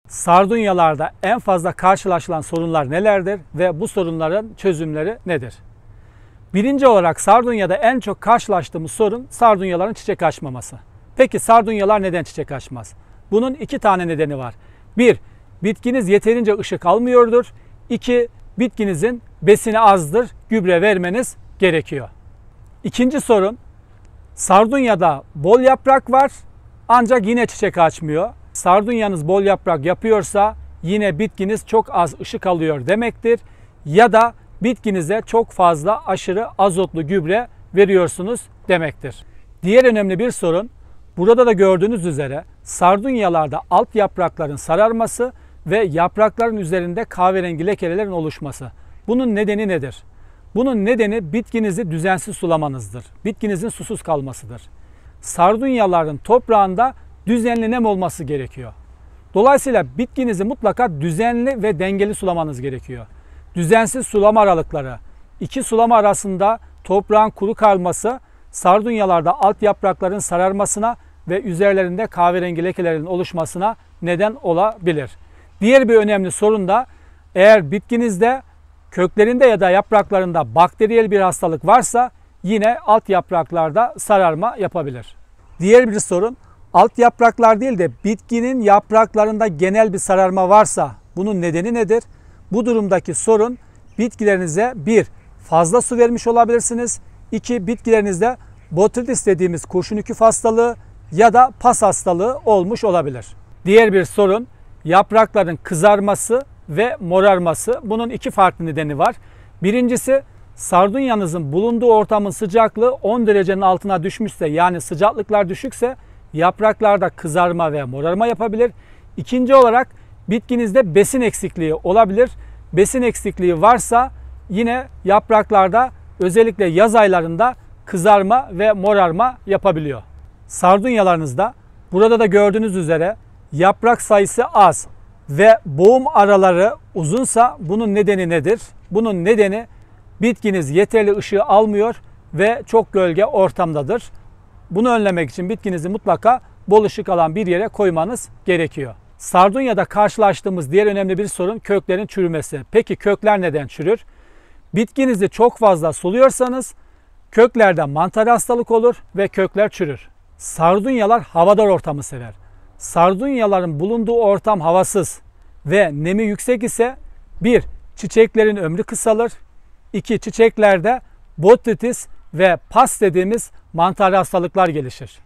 Sardunyalarda en fazla karşılaşılan sorunlar nelerdir ve bu sorunların çözümleri nedir? Birinci olarak sardunyada en çok karşılaştığımız sorun sardunyaların çiçek açmaması. Peki sardunyalar neden çiçek açmaz? Bunun iki tane nedeni var. Bir, bitkiniz yeterince ışık almıyordur. İki, bitkinizin besini azdır, gübre vermeniz gerekiyor. İkinci sorun, sardunyada bol yaprak var ancak yine çiçek açmıyor. Sardunyanız bol yaprak yapıyorsa yine bitkiniz çok az ışık alıyor demektir. Ya da bitkinize çok fazla aşırı azotlu gübre veriyorsunuz demektir. Diğer önemli bir sorun, burada da gördüğünüz üzere sardunyalarda alt yaprakların sararması ve yaprakların üzerinde kahverengi lekelerin oluşması. Bunun nedeni nedir? Bunun nedeni bitkinizi düzensiz sulamanızdır. Bitkinizin susuz kalmasıdır. Sardunyaların toprağında düzenli nem olması gerekiyor. Dolayısıyla bitkinizi mutlaka düzenli ve dengeli sulamanız gerekiyor. Düzensiz sulama aralıkları, iki sulama arasında toprağın kuru kalması sardunyalarda alt yaprakların sararmasına ve üzerlerinde kahverengi lekelerin oluşmasına neden olabilir. Diğer bir önemli sorun da eğer bitkinizde köklerinde ya da yapraklarında bakteriyel bir hastalık varsa yine alt yapraklarda sararma yapabilir. Diğer bir sorun, alt yapraklar değil de bitkinin yapraklarında genel bir sararma varsa bunun nedeni nedir? Bu durumdaki sorun bitkilerinize bir, fazla su vermiş olabilirsiniz. İki, bitkilerinizde botrytis dediğimiz kurşun küf hastalığı ya da pas hastalığı olmuş olabilir. Diğer bir sorun yaprakların kızarması ve morarması. Bunun iki farklı nedeni var. Birincisi, sardunyanızın bulunduğu ortamın sıcaklığı 10 derecenin altına düşmüşse, yani sıcaklıklar düşükse yapraklarda kızarma ve morarma yapabilir. İkinci olarak bitkinizde besin eksikliği olabilir. Besin eksikliği varsa yine yapraklarda özellikle yaz aylarında kızarma ve morarma yapabiliyor. Sardunyalarınızda burada da gördüğünüz üzere yaprak sayısı az ve boğum araları uzunsa bunun nedeni nedir? Bunun nedeni bitkiniz yeterli ışığı almıyor ve çok gölge ortamdadır. Bunu önlemek için bitkinizi mutlaka bol ışık alan bir yere koymanız gerekiyor. Sardunyada karşılaştığımız diğer önemli bir sorun köklerin çürümesi. Peki kökler neden çürür? Bitkinizi çok fazla suluyorsanız köklerde mantar hastalık olur ve kökler çürür. Sardunyalar havadar ortamı sever. Sardunyaların bulunduğu ortam havasız ve nemi yüksek ise bir, çiçeklerin ömrü kısalır. İki, çiçeklerde botrytis ve pas dediğimiz mantar hastalıklar gelişir.